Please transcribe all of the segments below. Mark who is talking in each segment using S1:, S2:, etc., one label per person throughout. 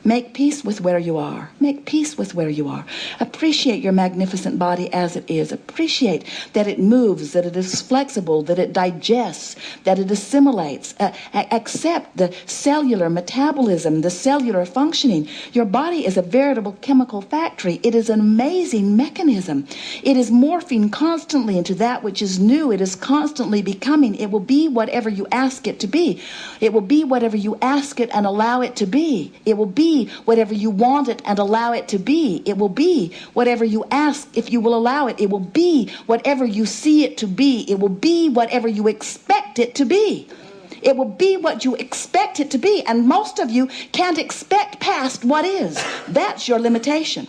S1: Make peace with where you are. Make peace with where you are. Appreciate your magnificent body as it is. Appreciate that it moves, that it is flexible, that it digests, that it assimilates. Accept the cellular metabolism, the cellular functioning. Your body is a veritable chemical factory. It is an amazing mechanism. It is morphing constantly into that which is new. It is constantly becoming. It will be whatever you ask it to be. It will be whatever you ask it and allow it to be. It will be whatever you want it and allow it to be. It will be whatever you ask if you will allow it. It will be whatever you see it to be. It will be whatever you expect it to be. It will be what you expect it to be. And most of you can't expect past what is. That's your limitation.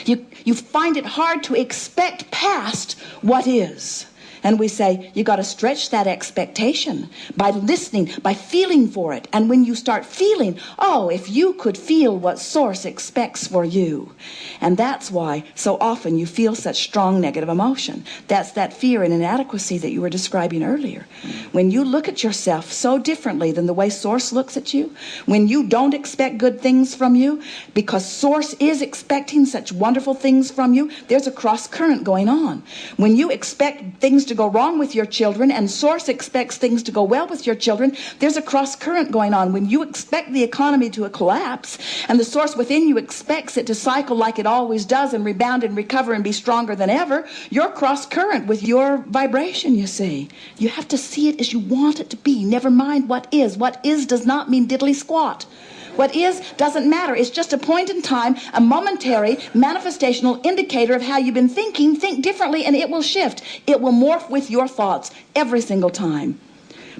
S1: You find it hard to expect past what is. And we say, you got to stretch that expectation by listening, by feeling for it. And when you start feeling, oh, if you could feel what Source expects for you. And that's why so often you feel such strong negative emotion. That's that fear and inadequacy that you were describing earlier. When you look at yourself so differently than the way Source looks at you, when you don't expect good things from you, because Source is expecting such wonderful things from you, there's a cross current going on. When you expect things to go wrong with your children and Source expects things to go well with your children, there's a cross current going on. When you expect the economy to collapse and the Source within you expects it to cycle like it always does and rebound and recover and be stronger than ever, you're cross current with your vibration, you see. You have to see it as you want it to be. Never mind what is. What is does not mean diddly squat. What is doesn't matter. It's just a point in time, a momentary manifestational indicator of how you've been thinking. Think differently and it will shift. It will morph with your thoughts every single time.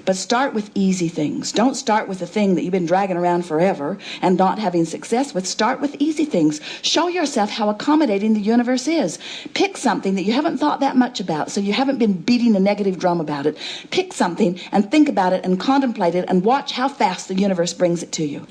S1: But start with easy things. Don't start with the thing that you've been dragging around forever and not having success with. Start with easy things. Show yourself how accommodating the universe is. Pick something that you haven't thought that much about, so you haven't been beating a negative drum about it. Pick something and think about it and contemplate it and watch how fast the universe brings it to you.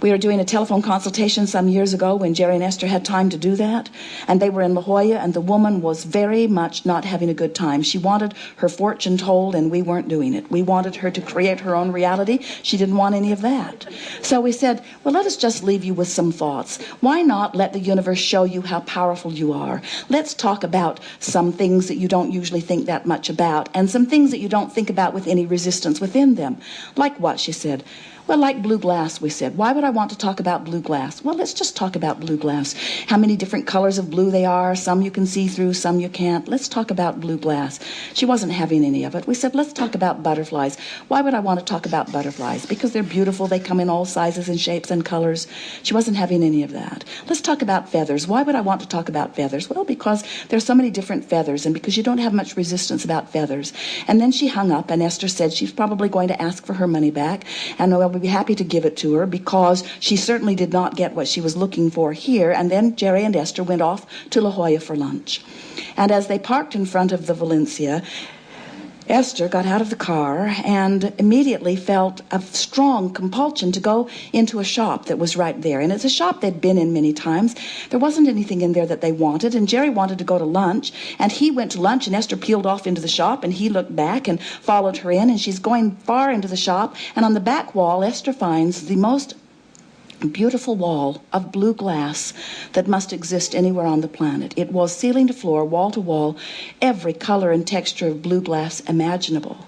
S1: We were doing a telephone consultation some years ago when Jerry and Esther had time to do that, and they were in La Jolla, and the woman was very much not having a good time. She wanted her fortune told, and we weren't doing it. We wanted her to create her own reality. She didn't want any of that. So we said, well, let us just leave you with some thoughts. Why not let the universe show you how powerful you are? Let's talk about some things that you don't usually think that much about, and some things that you don't think about with any resistance within them. Like what, she said. Well, like blue glass, we said. Why would I want to talk about blue glass? Well, let's just talk about blue glass. How many different colors of blue they are. Some you can see through, some you can't. Let's talk about blue glass. She wasn't having any of it. We said, let's talk about butterflies. Why would I want to talk about butterflies? Because they're beautiful. They come in all sizes and shapes and colors. She wasn't having any of that. Let's talk about feathers. Why would I want to talk about feathers? Well, because there's so many different feathers and because you don't have much resistance about feathers. And then she hung up, and Esther said she's probably going to ask for her money back, and we'll be happy to give it to her because she certainly did not get what she was looking for here. And then Jerry and Esther went off to La Jolla for lunch. And as they parked in front of the Valencia, Esther got out of the car and immediately felt a strong compulsion to go into a shop that was right there. And it's a shop they'd been in many times. There wasn't anything in there that they wanted, and Jerry wanted to go to lunch, and he went to lunch, and Esther peeled off into the shop, and he looked back and followed her in, and she's going far into the shop, and on the back wall, Esther finds the most beautiful wall of blue glass that must exist anywhere on the planet. It was ceiling to floor, wall to wall, every color and texture of blue glass imaginable.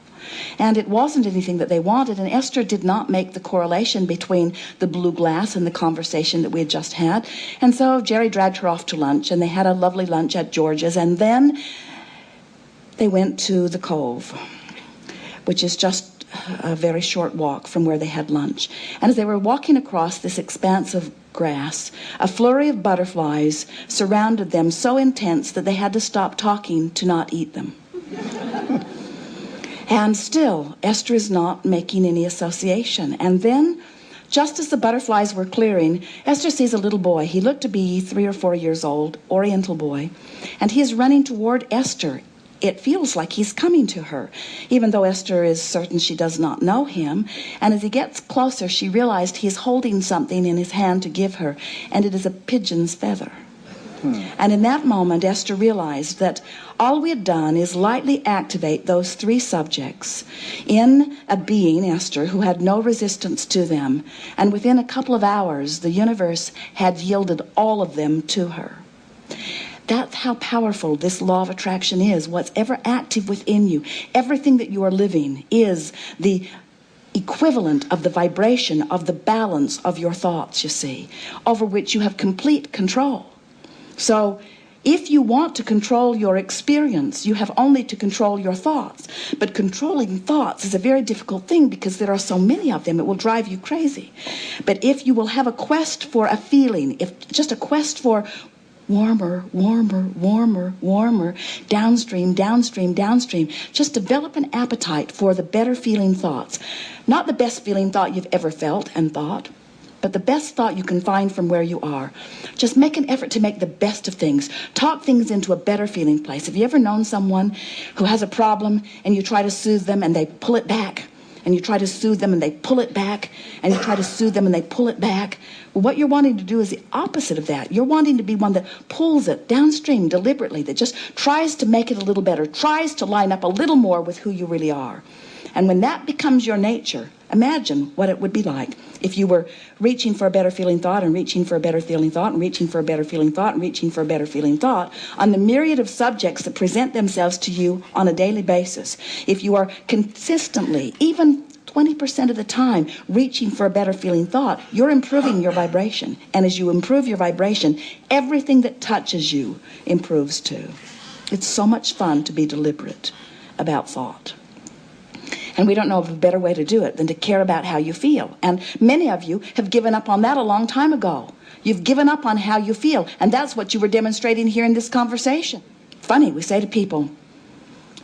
S1: And it wasn't anything that they wanted, and Esther did not make the correlation between the blue glass and the conversation that we had just had. And so Jerry dragged her off to lunch, and they had a lovely lunch at George's, and then they went to the Cove, which is just a very short walk from where they had lunch. And as they were walking across this expanse of grass, a flurry of butterflies surrounded them so intense that they had to stop talking to not eat them. And still, Esther is not making any association. And then, just as the butterflies were clearing, Esther sees a little boy. He looked to be 3 or 4 years old, Oriental boy, and he is running toward Esther. It feels like he's coming to her, even though Esther is certain she does not know him. And as he gets closer, she realized he's holding something in his hand to give her, and it is a pigeon's feather. And in that moment, Esther realized that all we had done is lightly activate those three subjects in a being, Esther, who had no resistance to them. And within a couple of hours, the universe had yielded all of them to her. That's how powerful this law of attraction is. What's ever active within you, everything that you are living is the equivalent of the vibration of the balance of your thoughts, you see, over which you have complete control. So if you want to control your experience, you have only to control your thoughts. But controlling thoughts is a very difficult thing because there are so many of them, it will drive you crazy. But if you will have a quest for a feeling, if just a quest for warmer, warmer, warmer, warmer, downstream, downstream, downstream. Just develop an appetite for the better feeling thoughts. Not the best feeling thought you've ever felt and thought, but the best thought you can find from where you are. Just make an effort to make the best of things. Talk things into a better feeling place. Have you ever known someone who has a problem and you try to soothe them and they pull it back? And you try to soothe them and they pull it back, and you try to soothe them and they pull it back. Well, what you're wanting to do is the opposite of that. You're wanting to be one that pulls it downstream deliberately, that just tries to make it a little better, tries to line up a little more with who you really are. And when that becomes your nature, imagine what it would be like if you were reaching for a better feeling thought and reaching for a better feeling thought and reaching for a better feeling thought and reaching for a better feeling thought on the myriad of subjects that present themselves to you on a daily basis. If you are consistently, even 20% of the time, reaching for a better feeling thought, you're improving your vibration. And as you improve your vibration, everything that touches you improves too. It's so much fun to be deliberate about thought. And we don't know of a better way to do it than to care about how you feel. And many of you have given up on that a long time ago. You've given up on how you feel. And that's what you were demonstrating here in this conversation. Funny, we say to people,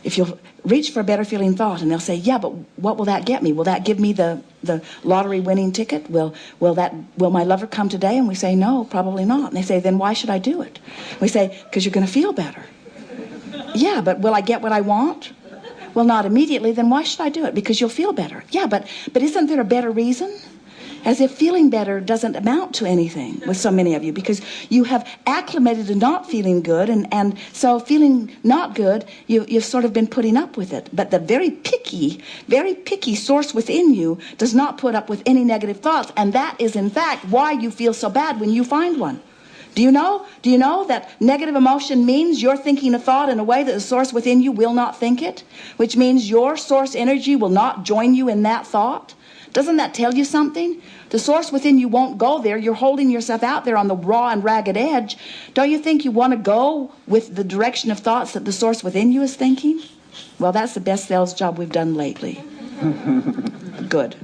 S1: if you'll reach for a better feeling thought, and they'll say, yeah, but what will that get me? Will that give me the lottery winning ticket? Will my lover come today? And we say, no, probably not. And they say, then why should I do it? We say, because you're going to feel better. Yeah, but will I get what I want? Well, not immediately. Then why should I do it? Because you'll feel better. Yeah, but isn't there a better reason? As if feeling better doesn't amount to anything with so many of you, because you have acclimated to not feeling good, and so feeling not good, you've sort of been putting up with it. But the very picky source within you does not put up with any negative thoughts, and that is in fact why you feel so bad when you find one. Do you know that negative emotion means you're thinking a thought in a way that the source within you will not think it, which means your source energy will not join you in that thought? Doesn't that tell you something? The source within you won't go there. You're holding yourself out there on the raw and ragged edge. Don't you think you want to go with the direction of thoughts that the source within you is thinking? Well, that's the best sales job we've done lately. Good.